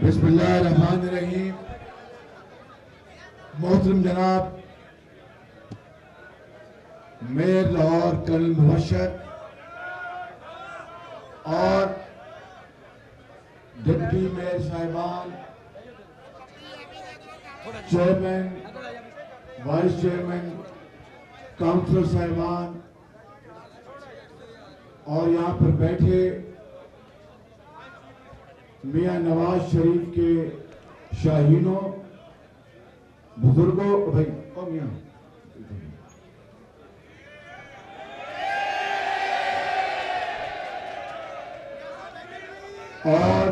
बिस्मिल्लाहिर्रहमानिर्रहीम। मोहतरम जनाब मेयर लाहौर कर्नल मुबशर और डिप्टी मेयर साहिबान, चेयरमैन, वाइस चेयरमैन, काउंसिलर साहिबान और यहाँ पर बैठे मियां नवाज शरीफ के शाहीनों, बुजुर्गों, भाई कौन यहाँ और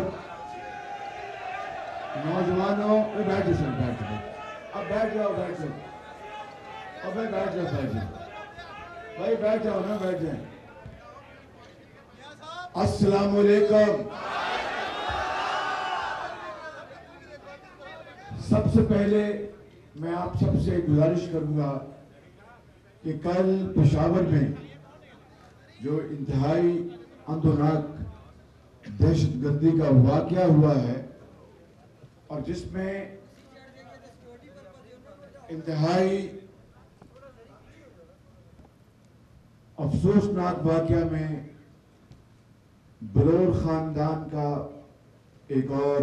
नौजवानों, बैठ जाओ, बैठ जाओ, अब बैठ जाओ, बैठ जाओ, अब भाई बैठ जाओ, बैठ जाओ, भाई बैठ जाओ ना, बैठ जाए। अस्सलाम वालेकुम। सबसे पहले मैं आप सबसे गुजारिश करूंगा कि कल पेशावर में जो इंतहाई अंदोनाक दहशतगर्दी का वाकया हुआ है और जिसमें इंतहाई अफसोसनाक वाकया में बलोर खानदान का एक और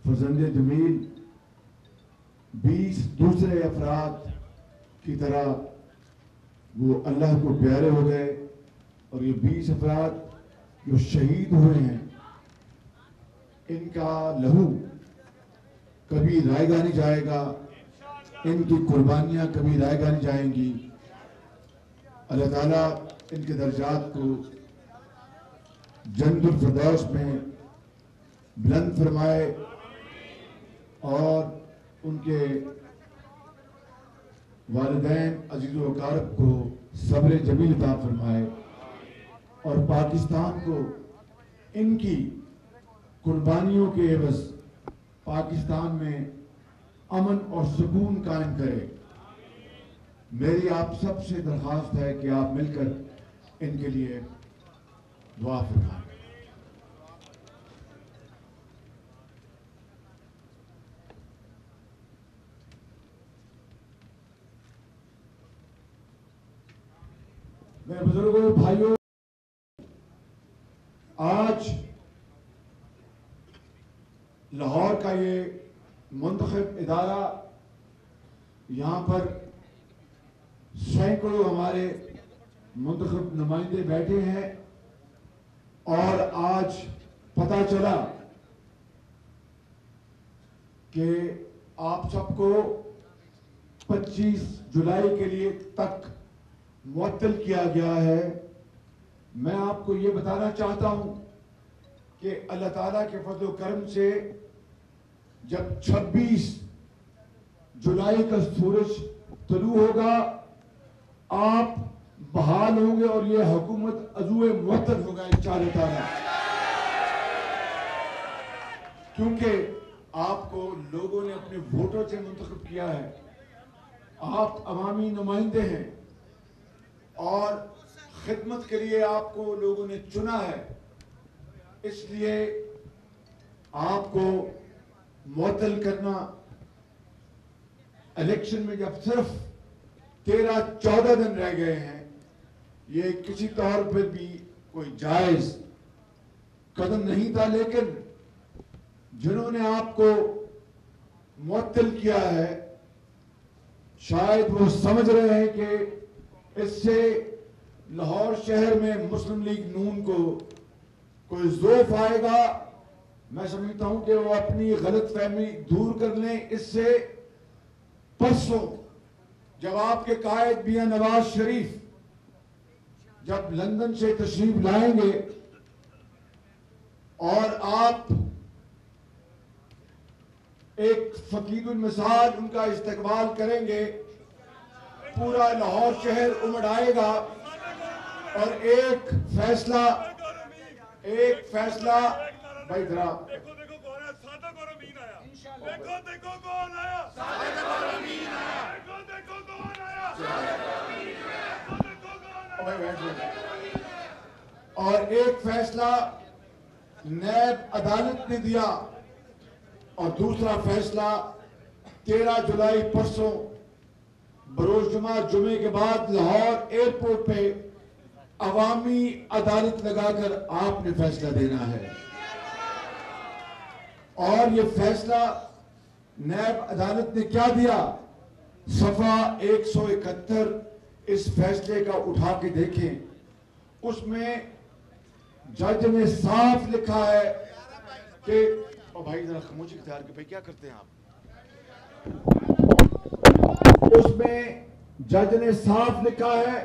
फर्जंदे जमील 20 दूसरे अफराद की तरह वो अल्लाह को प्यारे हो गए और ये 20 अफराद जो शहीद हुए हैं, इनका लहू कभी रायगा नहीं जाएगा, इनकी कुर्बानियां कभी रायगा नहीं जाएंगी। अल्लाह ताला इनके दर्जात को जन्नतुल फिरदौस में बुलंद फरमाए और उनके वालिदैन अजीज़ व अक़ारिब को सब्र जमील अता फरमाए और पाकिस्तान को इनकी कुर्बानियों के एवज़ पाकिस्तान में अमन और सुकून कायम करे। मेरी आप सबसे दरख्वास्त है कि आप मिलकर इनके लिए दुआ फरमाएं। मेरे बुजुर्गों, भाइयों, आज लाहौर का ये मुंतखब इदारा, यहाँ पर सैकड़ों हमारे मुंतखब नुमाइंदे बैठे हैं और आज पता चला कि आप सबको 25 जुलाई के लिए तक मुअत्तल किया गया है। मैं आपको ये बताना चाहता हूं कि अल्लाह ताला के फज़ल करम से जब 26 जुलाई का सूरज तुलू होगा, आप बहाल होंगे और ये हुकूमत अज़ूए मुअत्तल होगा इंशाअल्लाह ताला, क्योंकि आपको लोगों ने अपने वोटों से मुंतखब किया है। आप अवामी नुमाइंदे हैं और खिदमत के लिए आपको लोगों ने चुना है, इसलिए आपको मुअत्तल करना इलेक्शन में जब सिर्फ 13-14 दिन रह गए हैं, ये किसी तौर पर भी कोई जायज कदम नहीं था। लेकिन जिन्होंने आपको मुअत्तल किया है, शायद वो समझ रहे हैं कि इससे लाहौर शहर में मुस्लिम लीग नून को कोई ज़ोफ आएगा। मैं समझता हूं कि वो अपनी गलत फहमी दूर कर लें। इससे परसों जब आपके कायद मियां नवाज शरीफ जब लंदन से तशरीफ लाएंगे और आप एक फकीरुल मिसाल उनका इस्तकबाल करेंगे, पूरा लाहौर शहर उमड़ आएगा और एक फैसला भाई जरा देखो कौन आया, सादक और अमीन आया, देखो कौन आया, सादक और अमीन आया, देखो कौन आया, सादक और अमीन आया, देखो कौन आया। और एक फैसला नैब अदालत ने दिया और दूसरा फैसला 13 जुलाई परसों बरोज जुमे के बाद लाहौर एयरपोर्ट पे अवामी अदालत लगाकर आपने फैसला देना है। और ये फैसला नैब अदालत ने क्या दिया? सफा 171 इस फैसले का उठा के देखें, उसमें जज ने साफ लिखा है कि भाई जरा खामोशी इख्तियार के, भाई क्या करते हैं आप? उसमें जज ने साफ लिखा है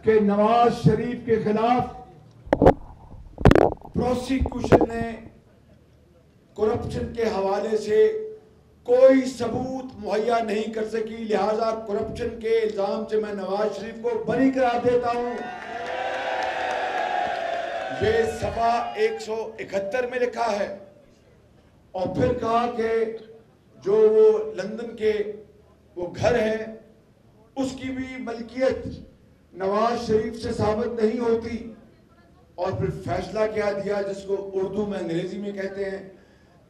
कि नवाज शरीफ के खिलाफ प्रोसिक्यूशन ने करप्शन के हवाले से कोई सबूत मुहैया नहीं कर सकी, लिहाजा करप्शन के इल्जाम से मैं नवाज शरीफ को बरी करार देता हूं। ये सफा 171 में लिखा है। और फिर कहा कि जो वो लंदन के वो घर है उसकी भी मलकियत नवाज शरीफ से साबित नहीं होती। और फिर फैसला क्या दिया, जिसको उर्दू में अंग्रेजी में कहते हैं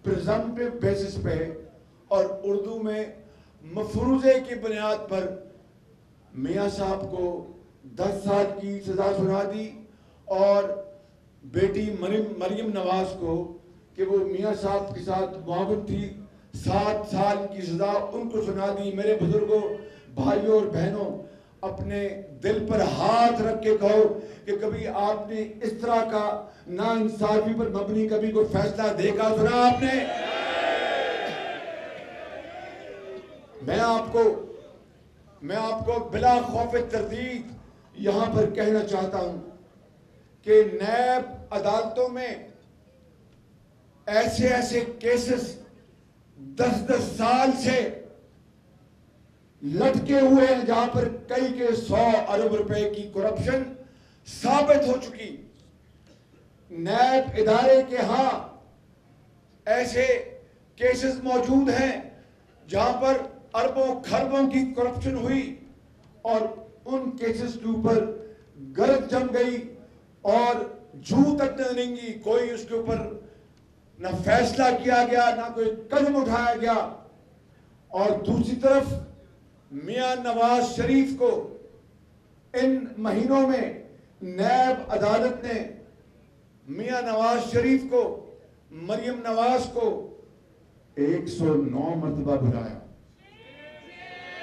प्रिजम्पटिव बेसिस पे और उर्दू में मफरूजे की बुनियाद पर मियां साहब को 10 साल की सजा सुना दी और बेटी मरियम नवाज को कि वो मियां साहब के साथ मुआविन थी 7 साल की सजा उनको सुना दी। मेरे बुजुर्गों, भाइयों और बहनों, अपने दिल पर हाथ रख के कहो कि कभी आपने इस तरह का नाइंसाफी पर मबनी कभी कोई फैसला देखा, सुना आपने? मैं आपको बिला खौफ तरदीद यहां पर कहना चाहता हूं कि नैब अदालतों में ऐसे केसेस 10-10 साल से लटके हुए हैं जहां पर कई के 100 अरब रुपए की करप्शन साबित हो चुकी। नैब इदारे के यहां ऐसे केसेस मौजूद हैं जहां पर अरबों खरबों की करप्शन हुई और उन केसेस के ऊपर गर्द जम गई और जू तक न रेंगी, कोई उसके ऊपर ना फैसला किया गया, ना कोई कदम उठाया गया। और दूसरी तरफ मियां नवाज शरीफ को इन महीनों में नैब अदालत ने मियां नवाज शरीफ को, मरियम नवाज को 109 मरतबा बुलाया,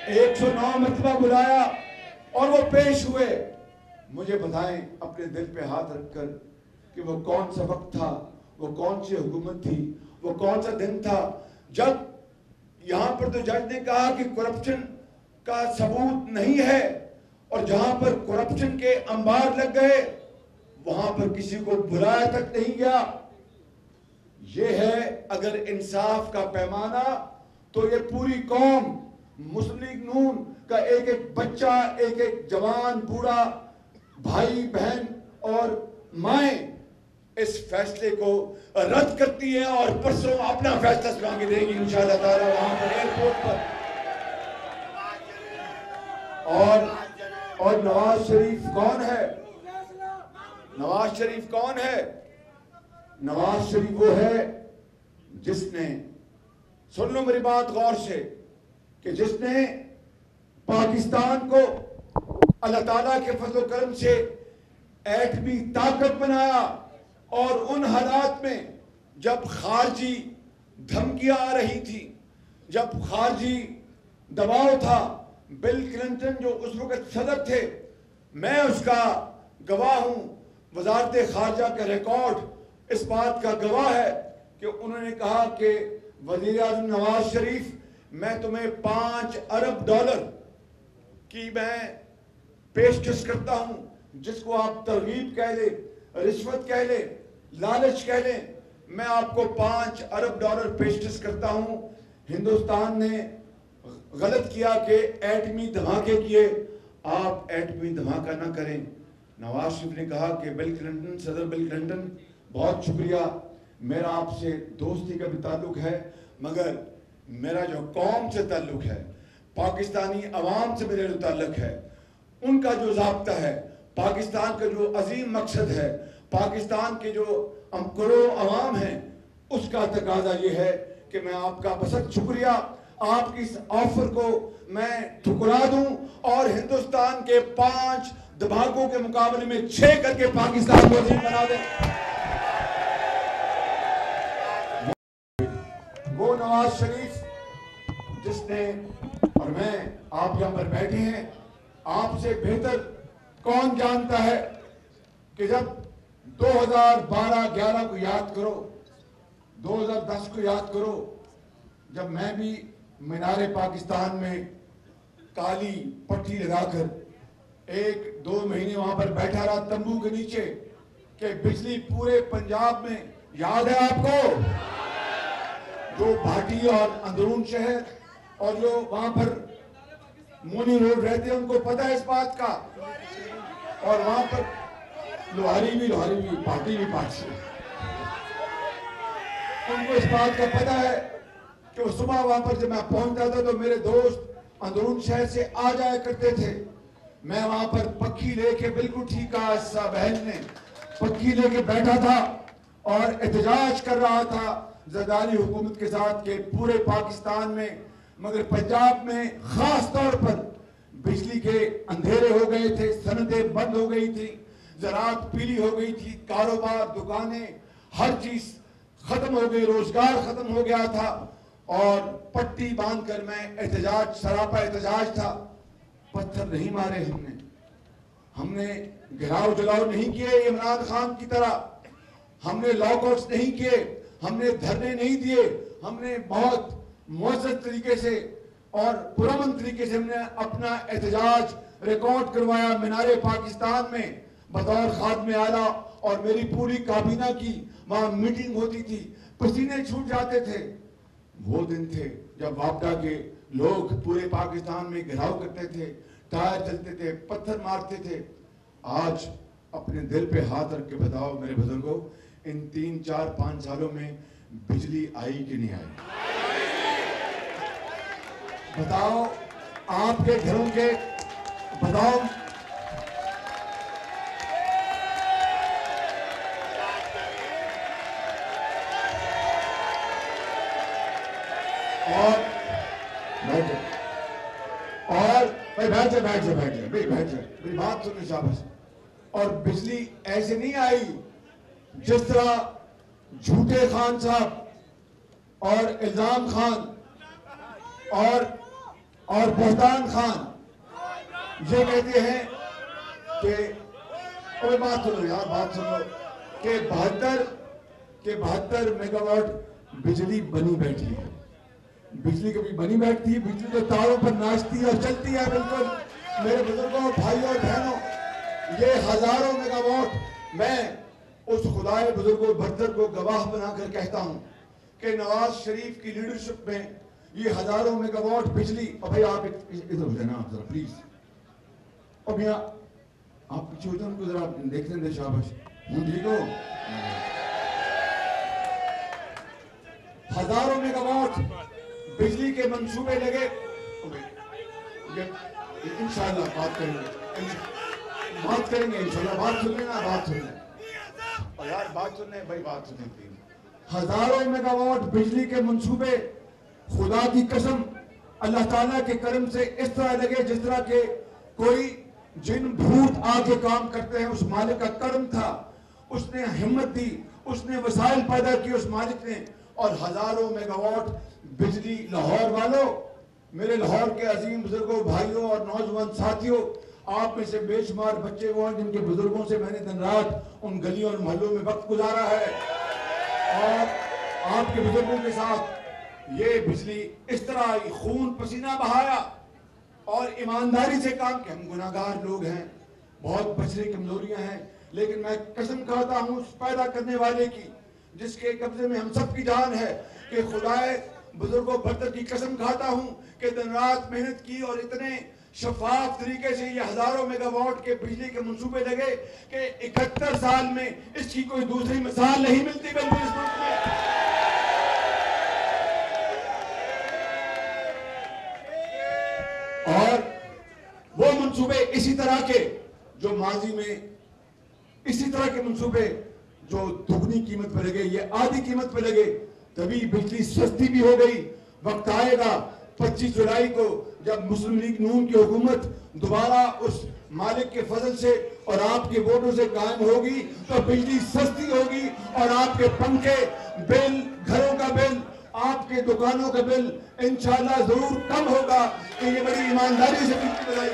109 मरतबा बुलाया और वो पेश हुए। मुझे बताएं अपने दिल पे हाथ रखकर कि वो कौन सा वक्त था, वो कौन सी हुकूमत थी, वो कौन सा दिन था जब यहां पर तो जज ने कहा कि करप्शन का सबूत नहीं है और जहां पर करप्शन के अंबार लग गए वहां पर किसी को बुलाया तक नहीं गया। ये है अगर इंसाफ का पैमाना, तो ये पूरी कौम, मुस्लिम लीग नून का एक एक बच्चा, एक एक जवान, बूढ़ा, भाई बहन और माएं इस फैसले को रद्द करती है और परसों अपना फैसला सुना के देंगी इंशाअल्लाह ताला वहां पर एयरपोर्ट पर। और नवाज शरीफ कौन है? नवाज शरीफ कौन है? नवाज शरीफ वो है जिसने, सुन लो मेरी बात गौर से, कि जिसने पाकिस्तान को अल्लाह ताला के फजल करम से एटमी ताकत बनाया और उन हालात में जब खारजी धमकियां आ रही थी, जब खारजी दबाव था, बिल क्लिंटन जो उस वक्त सदर थे, मैं उसका गवाह हूं, वजारत खारजा का रिकॉर्ड इस बात का गवाह है कि उन्होंने कहा कि वजीर आज़म नवाज शरीफ, मैं तुम्हें $5 अरब की मैं पेशकश करता हूं, जिसको आप तरगीब कह ले, रिश्वत कह ले, लालच कह ले, मैं आपको $5 अरब पेशकश करता हूं। हिंदुस्तान ने गलत किया कि एटमी धमाके किए, आप एटमी धमाका ना करें। नवाज शरीफ ने कहा कि बिल क्लिंटन, सदर बिल क्लिंटन, बहुत शुक्रिया, मेरा आपसे दोस्ती का भी ताल्लुक है, मगर मेरा जो कौम से ताल्लुक है, पाकिस्तानी अवाम से मेरा जो ताल्लुक है, उनका जो ज़ाब्ता है, पाकिस्तान का जो अजीम मकसद है, पाकिस्तान के जो करोड़ों अवाम हैं, उसका तकाजा ये है कि मैं आपका बसत शुक्रिया, आपकी इस ऑफर को मैं ठुकरा दूं और हिंदुस्तान के 5 दबाकों के मुकाबले में 6 करके पाकिस्तान को अजीम बना दें। वो नवाज शरीफ जिसने, और मैं, आप यहां पर बैठे हैं, आपसे बेहतर कौन जानता है कि जब 2012-11 को याद करो, 2010 को याद करो, जब मैं भी मीनारे पाकिस्तान में काली पट्टी लगाकर 1-2 महीने वहां पर बैठा रहा तंबू के नीचे, कि बिजली पूरे पंजाब में, याद है आपको, जो भाटी और अंदरून शहर और जो वहां पर मोनी रोड रहते हैं उनको पता है इस बात का, और वहां पर लोहारी भी पार्टी उनको इस बात का पता है कि वो सुबह वहां पर जब मैं पहुंचता था तो मेरे दोस्त अंदरून शहर से आ जाया करते थे। मैं वहां पर पक्की लेके, बिल्कुल ठीक कहा बहन ने, पक्की लेके बैठा था और एहतजाज कर रहा था जरदारी हुकूमत के साथ के पूरे पाकिस्तान में, मगर पंजाब में खास तौर पर बिजली के अंधेरे हो गए थे, सनतें बंद हो गई थी, ज़राअत पीली हो गई थी, कारोबार, दुकानें, हर चीज खत्म हो गई, रोजगार खत्म हो गया था, और पट्टी बांधकर मैं एहतजाज, सरापा एहतजाज था। पत्थर नहीं मारे हमने घेराव जलाव नहीं किए इमरान खान की तरह, हमने लॉकआउट्स नहीं किए, हमने धरने नहीं दिए, हमने बहुत मुअज़्ज़ज़ तरीके से और पुरअमन तरीके से हमने अपना एहतजाज रिकॉर्ड करवाया मीनारे पाकिस्तान में बतौर खादिम आला, और मेरी पूरी काबीना की वहां मीटिंग होती थी, पसीने छूट जाते थे। वो दिन थे जब वापडा के लोग पूरे पाकिस्तान में घेराव करते थे, टायर चलते थे, पत्थर मारते थे। आज अपने दिल पे हाथ रख के बताओ मेरे बुजुर्गों, इन 3, 4, 5 सालों में बिजली आई कि नहीं आई? बताओ आपके घरों के, बताओ और भाई बैठ जा मेरी बात सुनने शाबाश। और बिजली ऐसे नहीं आई जिस तरह झूठे खान साहब और इल्जाम खान और बोहतान खान ये कहते हैं कि, और बात सुनो यार, बात सुनो, कि 72 मेगावाट बिजली बनी बैठी है। बिजली कभी बनी बैठती है? बिजली तो तारों पर नाचती है और चलती है। बिल्कुल मेरे बुजुर्गों, भाइयों और बहनों, ये हजारों मेगावाट, मैं उस खुदाए बुजुर्गों बरतर को गवाह बनाकर कहता हूं कि नवाज शरीफ की लीडरशिप में ये हजारों मेगावाट बिजली। और भाई आप इधर हो जाना, आप जरा प्लीज, और भैया आप पीछे हो जाओ, उनको जरा देखने दे, शाबाश, ठीक हो। हजारों मेगावाट बिजली के मंसूबे लगे, इंशाल्लाह बात करेंगे इंशाल्लाह, बात सुन लेना, और यार बात सुनने भाई, बात सुनने। हजारों मेगावाट बिजली के मंसूबे, खुदा की कसम, अल्लाह ताला के करम से इस तरह लगे जिस तरह के कोई जिन भूत आके काम करते हैं। उस मालिक का करम था, उसने हिम्मत दी, उसने वसाइल पैदा किए उस मालिक ने, और हजारों मेगावाट बिजली। लाहौर वालों, मेरे लाहौर के अजीम बुजुर्गों, भाइयों और नौजवान साथियों, आप में से बेशुमार बच्चे वो हैं जिनके बुजुर्गों से मैंने दिन रात उन गलियों और मोहल्लों में वक्त गुजारा है, और आपके बुजुर्गों के साथ ये बिजली इस तरह खून पसीना बहाया और ईमानदारी से काम किया। हम गुनाहगार लोग हैं, बहुत बचने कमजोरियां हैं, लेकिन मैं कसम खाता हूं उस पैदा करने वाले की जिसके कब्जे में हम सब की जान है, कि खुदाए बुजुर्गों बरतर की कसम खाता हूं कि दिन रात मेहनत की और इतने शफाफ तरीके से ये हजारों मेगावाट के बिजली के मंसूबे लगे कि 71 साल में इसकी कोई दूसरी मिसाल नहीं मिलती बिल्कुल इस मुल्क में। और वो मंसूबे इसी तरह के जो माजी में, इसी तरह के मंसूबे जो दुगनी कीमत पर लगे, ये आधी कीमत पर लगे, तभी बिजली सस्ती भी हो गई। वक्त आएगा 25 जुलाई को जब मुस्लिम लीग नून की हुकूमत दोबारा उस मालिक के फजल से और आपके वोटों से कायम होगी तो बिजली सस्ती होगी और आपके पंखे बिल, घरों का बिल, आपके दुकानों का बिल इंशाल्लाह जरूर कम होगा। कि ये बड़ी ईमानदारी से बिजली बनाई।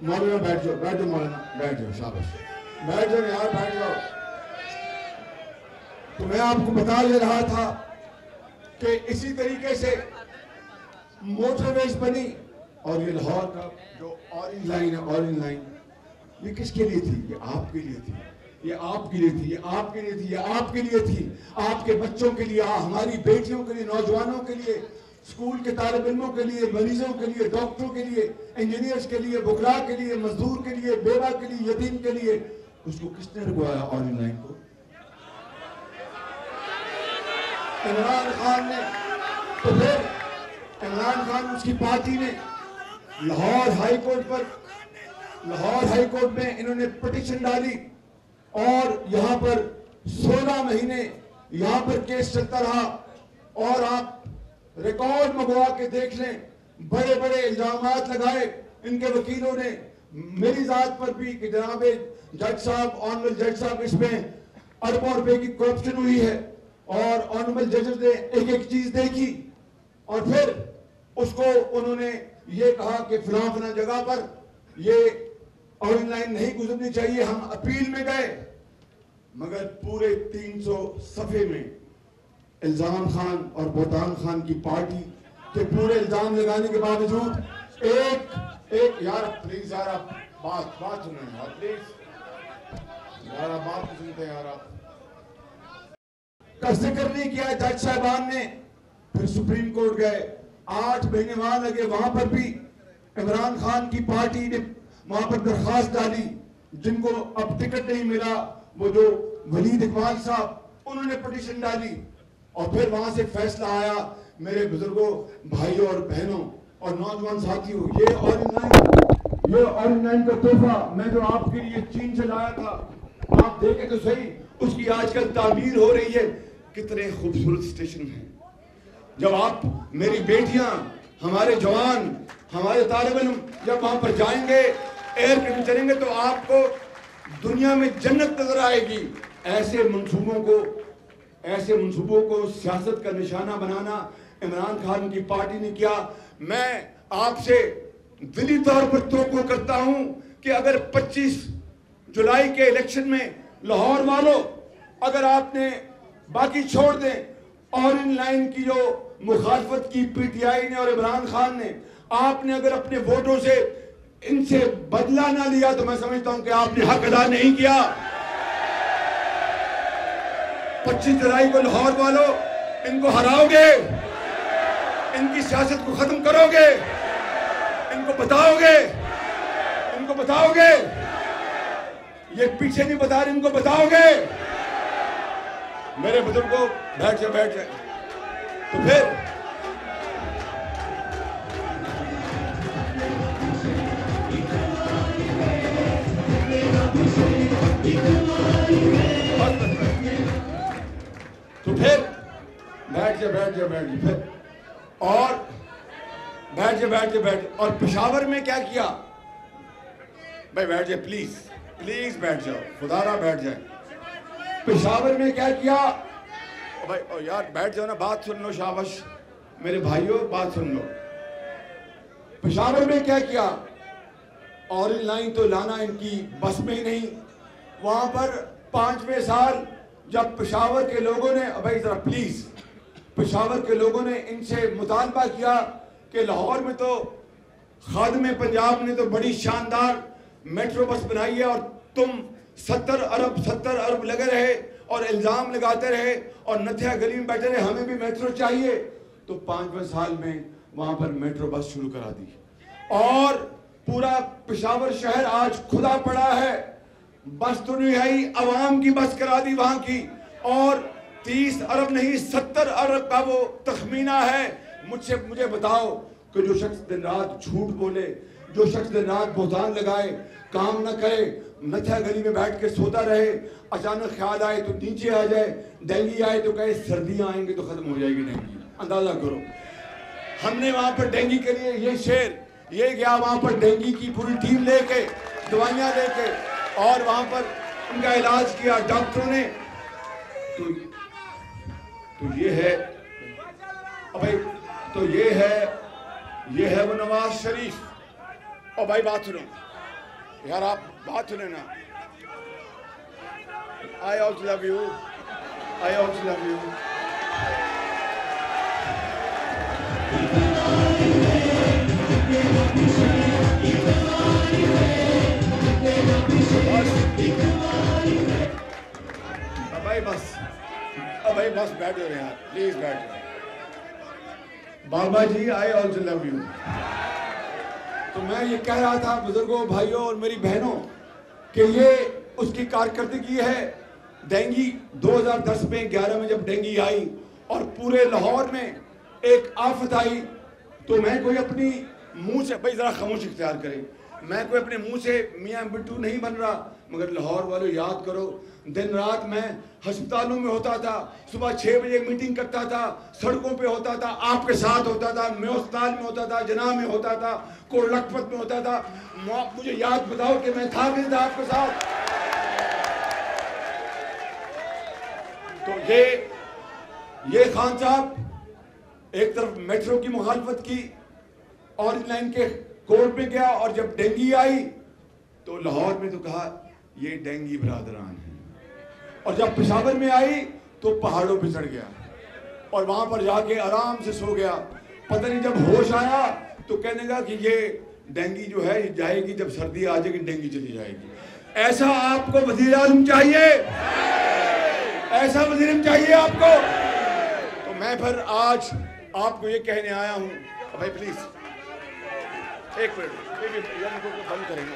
मौलाना बैठ जाओ मौलाना, बैठ जाओ, शाबाश, बैठ जाओ यार, बैठ जाओ। तो मैं आपको बता ले रहा था कि इसी तरीके से मोटरवेज बनी और ये लाहौर का जो ऑरेंज लाइन है, ऑरेंज लाइन, ये किसके लिए थी? ये आपके लिए थी, ये आपके लिए थी, ये आपके लिए थी, ये आपके लिए थी, आपके बच्चों के लिए, हमारी बेटियों के लिए, नौजवानों के लिए, स्कूल के तालिब इल्मों के लिए, मरीजों के लिए, डॉक्टरों के लिए, इंजीनियर्स के लिए, बुकरा के लिए, मजदूर के लिए, बेवा के लिए, यतीम के लिए। उसको किसने रुकवाया ऑरेंज लाइन को? इमरान खान ने। तो फिर इमरान खान, उसकी पार्टी ने लाहौर हाई कोर्ट में इन्होंने पिटीशन डाली और यहां पर 16 महीने यहां पर केस चलता रहा। और आप रिकॉर्ड मंगवा के देख लें, बड़े बड़े इल्जामात लगाए इनके वकीलों ने मेरी जात पर भी कि जनाब जज साहब, ऑनरेबल जज साहब, इसमें अरबों रुपए की करप्शन हुई है। और ऑनरेबल जजेस ने एक एक चीज देखी और फिर उसको उन्होंने ये कहा कि फलां जगह पर ये ऑरेंज लाइन नहीं गुजरनी चाहिए। हम अपील में गए, मगर पूरे 300 सफे में इल्जाम खान और बोतान खान की पार्टी के पूरे इल्जाम लगाने के बावजूद एक यार प्लीज यार आप बात सुनो यार, प्लीज यार आप बात सुनते यार, आप का जिक्र नहीं किया जज साहबान ने। फिर सुप्रीम कोर्ट गए, 8 महीने वहां लगे, वहां पर भी इमरान खान की पार्टी ने वहां पर दरखास्त डाली। जिनको अब टिकट नहीं मिला, वो जो वलीद इकबाल साहब, उन्होंने पिटीशन डाली और फिर वहां से फैसला आया। मेरे बुजुर्गों, भाइयों और बहनों और नौजवान साथियों, ये ऑरेंज लाइन का तोहफा मैं जो आपके लिए चीन से लाया था, आप देखें तो सही, उसकी आजकल तामीर हो रही है। कितने खूबसूरत स्टेशन हैं। जब आप, मेरी बेटियां, हमारे जवान, हमारे तालिब इल्म जब वहां पर जाएंगे, एयर कंडीशन चलेंगे, तो आपको दुनिया में जन्नत नजर आएगी। ऐसे मंसूबों को सियासत का निशाना बनाना इमरान खान की पार्टी ने किया। मैं आपसे दिली तौर पर तवक्को करता हूं कि अगर 25 जुलाई के इलेक्शन में लाहौर वालों, अगर आपने बाकी छोड़ दें, ऑरेंज लाइन की जो मुखालफत की पीटीआई ने और इमरान खान ने, आपने अगर अपने वोटों से इनसे बदला ना लिया तो मैं समझता हूं कि आपने हक अदा नहीं किया। 25 जुलाई को लाहौर वालों इनको हराओगे, इनकी सियासत को खत्म करोगे, इनको बताओगे, ये पीछे नहीं बता रहे, इनको बताओगे। मेरे बुजुर्गों, बैठ जाए। तो फिर बैठ जाए फिर और बैठ जाए। और पेशावर में क्या किया? भाई बैठ जाए, प्लीज बैठ जाओ, खुदारा बैठ जाए। पेशावर में क्या किया? भाई ओ यार बैठ जाओ ना, बात सुन लो, शाबाश मेरे भाइयों, बात सुन लो। पेशावर में क्या किया? ऑरेंज लाइन तो लाना इनकी बस में ही नहीं। वहां पर 5वें साल जब पेशावर के लोगों ने, भाई जरा प्लीज, पेशावर के लोगों ने इनसे मुतालबा किया कि लाहौर में तो खादिम पंजाब ने तो बड़ी शानदार मेट्रो बस बनाई है और तुम 70 अरब लगे रहे और इल्ज़ाम लगाते रहे और नथिया गली में बैठे रहे हमें भी मेट्रो चाहिए, तो 5वें साल में वहां पर मेट्रो बस शुरू करा दी और पूरा पेशावर शहर आज खुला पड़ा है। बस तो नहीं आई, अवाम की बस करा दी वहां की, और 30 अरब नहीं 70 अरब का वो तखमीना है। मुझे बताओ कि जो शख्स दिन रात झूठ बोले, जो शख्स दिन रात बोहतान लगाए, काम न करे, नथिया गली में बैठ के सोता रहे, अचानक ख्याल आए तो नीचे आ जाए, डेंगू आए तो कहे सर्दियां आएंगी तो खत्म हो जाएगी डेंगू। अंदाजा करो, हमने वहां पर डेंगू के लिए ये शेर ये गया वहां पर डेंगू की पूरी टीम लेके, दवाइयां लेके, और वहां पर उनका इलाज किया डॉक्टरों ने। तो ये है भाई, तो ये है वो नवाज शरीफ। और भाई बात सुनो यार, आप बात सुने ना। I also love you, I also love you. भाई बस बैठ जाओ यार, प्लीज बैठ जाओ। बाबा जी आई ऑल्सो लव यू। तो मैं ये कह रहा था बुजुर्गों, भाइयों और मेरी बहनों कि ये उसकी कारकर्दगी है। डेंगू 2010 में 11 में जब डेंगू आई और पूरे लाहौर में एक आफत आई, तो मैं कोई अपनी मुंह से, भाई जरा खामोश इख्तियार करें, मैं कोई अपने मुंह से मियां बिट्टू नहीं बन रहा, मगर लाहौर वालों याद करो, दिन रात मैं अस्पतालों में होता था, सुबह 6 बजे मीटिंग करता था, सड़कों पे होता था, आपके साथ होता था, मैं अस्पताल में होता था, जना में होता था, कोट लखपत में होता था। मुझे याद बताओ कि मैं था नहीं था आपके साथ। तो ये खान साहब एक तरफ मेट्रो की मुखालफत की, ऑरेंज लाइन के कोर्ट में गया, और जब डेंगू आई तो लाहौर में तो कहा ये डेंगू बरादरान है, और जब पेशावर में आई तो पहाड़ों पे चढ़ गया और वहां पर जाके आराम से सो गया। पता नहीं जब होश आया तो कहने लगा कि ये डेंगू जो है ये जाएगी, जब सर्दी आ जाएगी डेंगू चली जाएगी। ऐसा आपको वज़ीर आज़म चाहिए? ऐसा वज़ीर आज़म चाहिए आपको? तो मैं फिर आज आपको ये कहने आया हूं, भाई प्लीज एक मिनट बंद करेंगे।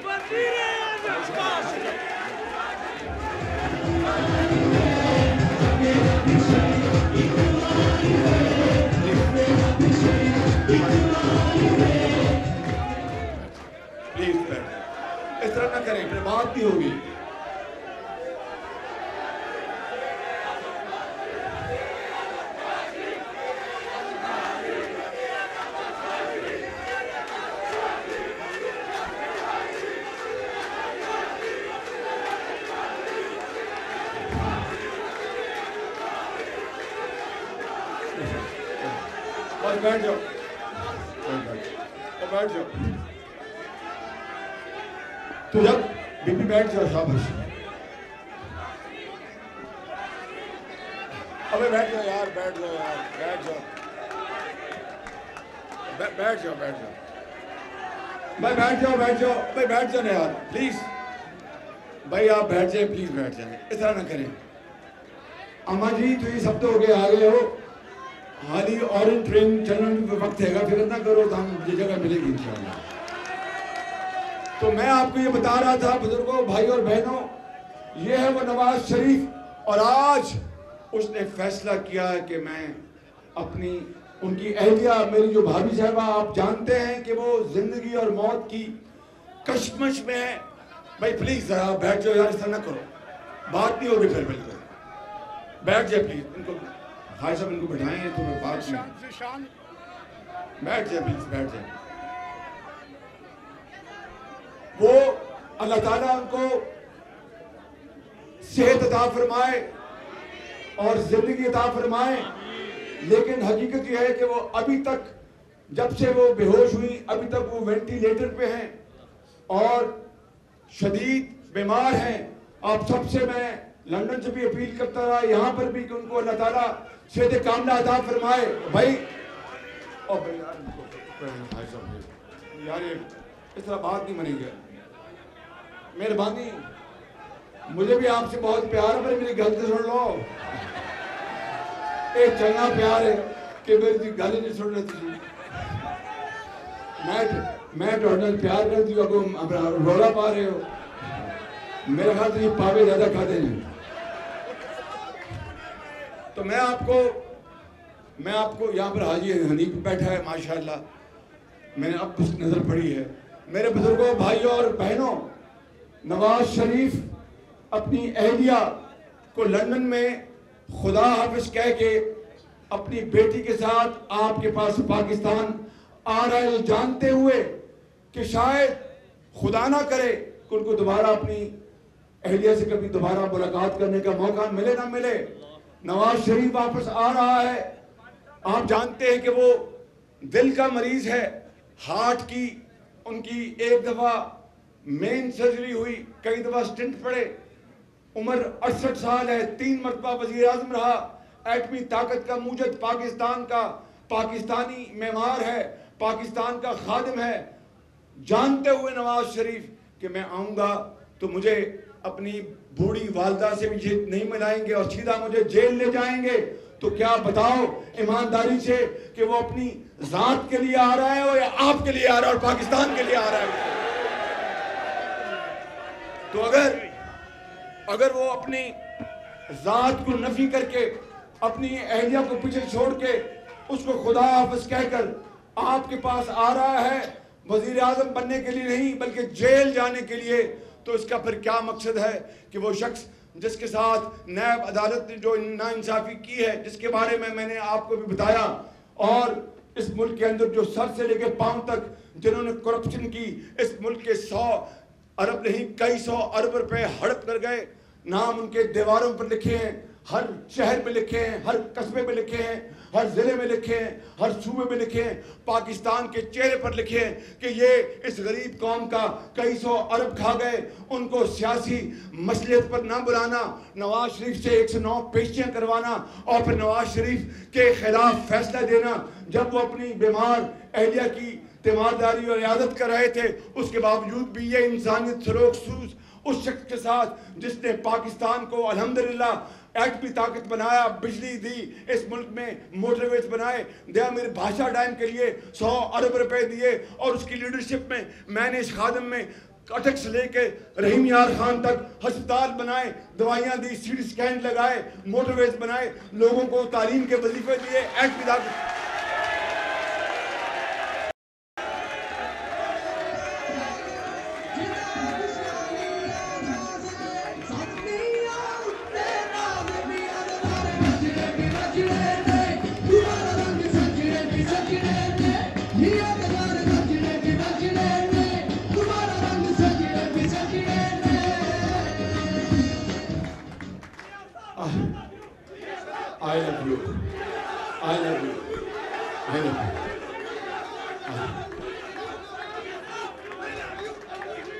प्लीज इस तरह ना करें, फिर बात नहीं होगी। बस बैठ जाओ, बैठ जाओ। तो जब बीबी बैठ जाओ, शाबाश। अबे बैठ जाओ यार, बैठ जाओ यार, बैठ जाओ, बैठ जाओ, बैठ जाओ भाई, बैठ जाओ, बैठ जाओ भाई, बैठ जाओ यार प्लीज भाई, आप बैठ जाए प्लीज, बैठ जाए, इस तरह ना करें। अम्मा जी तो ये सब तो हो गए, आ गए हो, हाली ऑरेंज ट्रेन चलने में वक्त है, फिक्र ना करो, तो हम ये जगह मिलेगी इंशाल्लाह। तो मैं आपको ये बता रहा था बुजुर्गों, भाई और बहनों, ये है वो नवाज शरीफ, और आज उसने फैसला किया है कि मैं अपनी, उनकी अहलिया मेरी जो भाभी साहबा, आप जानते हैं कि वो जिंदगी और मौत की कशमश में है। भाई प्लीज जरा बैठ जाओ यार, ऐसा ना करो, बात नहीं होगी फिर बिल्कुल, बैठ जाए प्लीज। इनको भाई साहब इनको बैठाएं तो मैं बात में, बैठ जाए प्लीज, बैठ जाए। वो अल्लाह ताला उनको सेहत अता फरमाए और जिंदगी अता फरमाए, लेकिन हकीकत यह है कि वो अभी तक, जब से वो बेहोश हुई अभी तक वो वेंटिलेटर पे हैं और शदीद बीमार हैं। आप सबसे मैं लंदन से भी अपील करता रहा, यहाँ पर भी, कि उनको अल्लाह ताला सेहत कामिला अता फरमाए। भाई और भाई यार ये इस तरह बात नहीं बनेगी, मेहरबानी मुझे भी आपसे बहुत प्यार है, पर मेरी गलती सुन लो। एक चंगा प्यार है कि मेरी गल नहीं सुन रही थी। मैं टोटल प्यार करती हूँ, अब रोला पा रहे हो। मेरे ख्याल से पावे ज्यादा खाते नहीं। तो मैं आपको यहाँ पर हाजी हनीफ बैठा है माशाल्लाह, मैंने अब उसकी नजर पड़ी है। मेरे बुजुर्गों, भाइयों और बहनों, नवाज शरीफ अपनी अहलिया को लंदन में खुदा हाफिज कह के अपनी बेटी के साथ आपके पास पाकिस्तान आ रहा है, जानते हुए कि शायद खुदा ना करे कि उनको दोबारा अपनी अहलिया से कभी दोबारा मुलाकात करने का मौका मिले ना मिले। नवाज शरीफ वापस आ रहा है। आप जानते हैं कि वो दिल का मरीज है, हार्ट की उनकी एक दफा मेन सर्जरी हुई, कई दफा स्टेंट पड़े। उम्र 68 साल है, 3 मरतबा वजीर आजम रहा, एटमी ताकत का मूजद पाकिस्तान का, पाकिस्तानी मेमार है, पाकिस्तान का खादिम है। जानते हुए नवाज शरीफ कि मैं आऊंगा तो मुझे अपनी बूढ़ी वालदा से मुझे नहीं मिलाएंगे और सीधा मुझे जेल ले जाएंगे, तो क्या बताओ ईमानदारी से कि वो अपनी जात के लिए आ रहा है और या आपके लिए आ रहा है और पाकिस्तान के लिए आ रहा है। तो अगर वो अपनी जात को नफी करके अपनी अहलिया को पीछे छोड़ के उसको खुदा हाफिज कहकर आपके पास आ रहा है वजीर आजम बनने के लिए नहीं बल्कि जेल जाने के लिए, तो इसका फिर क्या मकसद है कि वो शख्स जिसके साथ नैब अदालत ने जो नाइंसाफी की है, जिसके बारे में मैंने आपको भी बताया, और इस मुल्क के अंदर जो सर से लेकर पांव तक जिन्होंने करप्शन की, इस मुल्क के 100 अरब नहीं कई 100 अरब रुपए हड़प कर गए, नाम उनके दीवारों पर लिखे हैं, हर शहर में लिखे हैं, हर कस्बे में लिखे हैं, हर जिले में लिखे हैं, हर सूबे में लिखे हैं, पाकिस्तान के चेहरे पर लिखे हैं कि ये इस गरीब कौम का कई 100 अरब खा गए। उनको सियासी मसलियत पर ना बुलाना, नवाज शरीफ से 109 पेशियां करवाना और फिर नवाज शरीफ के खिलाफ फैसला देना, जब वो अपनी बीमार अहलिया की तीमारदारी और इयादत कर रहे थे, उसके बावजूद भी ये इंसानियत सरोग सूझ उस शख्स के साथ जिसने पाकिस्तान को अल्हम्दुलिल्लाह एटमी ताकत बनाया, बिजली दी, इस मुल्क में मोटरवेज बनाए, दयामिर भाषा डैम के लिए 100 अरब रुपए दिए, और उसकी लीडरशिप में मैंने इस खादम में कटक से लेके रहीम यार खान तक अस्पताल बनाए, दवाइयाँ दी, सीटी स्कैन लगाए, मोटरवेज बनाए, लोगों को तालीम के वजीफे दिए, एटमी ताकत। I love you. I love you. I love you.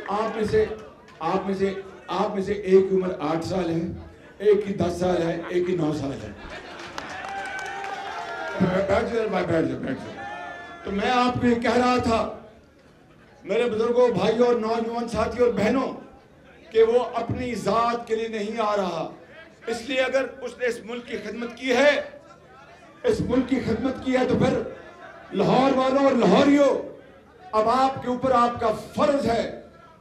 आप में से एक की उम्र 8 साल है, एक की 10 साल है, एक की 9 साल है। बैठ जाओ। तो मैं आपको ये कह रहा था मेरे बुजुर्गों, भाइयों और नौजवान साथियों और बहनों कि वो अपनी जात के लिए नहीं आ रहा, इसलिए अगर उसने इस मुल्क की खिदमत की है तो फिर लाहौर वालों और लाहौरियों, अब आपके ऊपर आपका फर्ज है,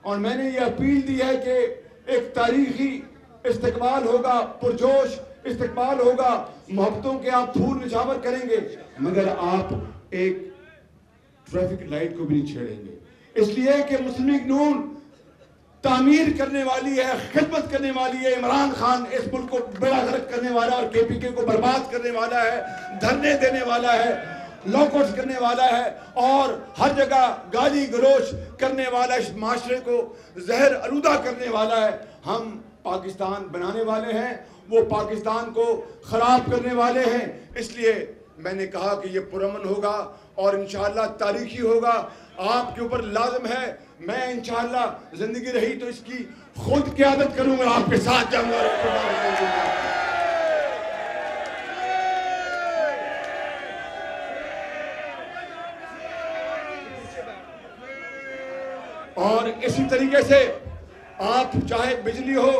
और मैंने ये अपील दी है कि एक तारीखी इस्तकबाल होगा, पुरजोश इस्तकबाल होगा, मोहब्बतों के आप फूल निछावर करेंगे, मगर आप एक ट्रैफिक लाइट को भी नहीं छेड़ेंगे, इसलिए कि मुस्लिम लीग नून तामीर करने वाली है, खिदमत करने वाली है। इमरान खान इस मुल्क को बेड़ा गर्क करने वाला और केपीके को बर्बाद करने वाला है, धरने देने वाला है, लॉकआउट करने वाला है और हर जगह गाली गलोच करने वाला, इस माशरे को जहर आलूदा करने वाला है। हम पाकिस्तान बनाने वाले हैं, वो पाकिस्तान को खराब करने वाले हैं, इसलिए मैंने कहा कि ये पुरअमन होगा और इंशाअल्लाह तारीखी होगा। आपके ऊपर लाजम है, मैं इंशाअल्लाह जिंदगी रही तो इसकी खुद क़यादत करूंगा, आपके साथ जाऊंगा। और इसी तरीके से आप चाहे बिजली हो,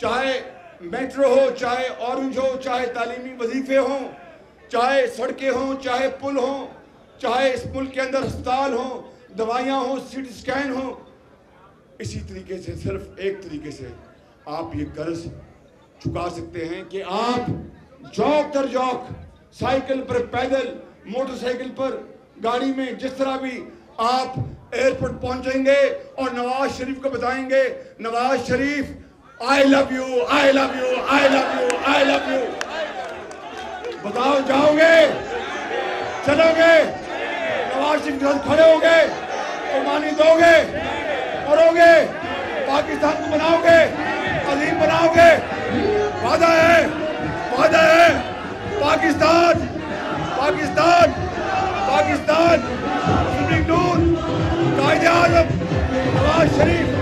चाहे मेट्रो हो, चाहे ऑरेंज हो, चाहे तालीमी वजीफे हों, चाहे सड़कें हों, चाहे पुल हों, चाहे इस मुल्क के अंदर अस्पताल हों, दवाइयाँ हों, सीटी स्कैन हों। इसी तरीके से सिर्फ एक तरीके से आप ये कर्ज चुका सकते हैं कि आप जौक दर जौक, साइकिल पर, पैदल, मोटरसाइकिल पर, गाड़ी में, जिस तरह भी आप एयरपोर्ट पहुंचेंगे और नवाज शरीफ को बताएंगे, Nawaz Sharif I love you, I love you, I love you, I love you. बताओ, जाओगे, चलोगे, नवाज शरीफ के साथ खड़े होगे, कुर्बानी दोगे, मरोगे, पाकिस्तान को बनाओगे, अजीम बनाओगे। वादा है, वादा है। पाकिस्तान, पाकिस्तान, पाकिस्तान, सुप्रीम कोर्ट, कायदे आज़म नवाज शरीफ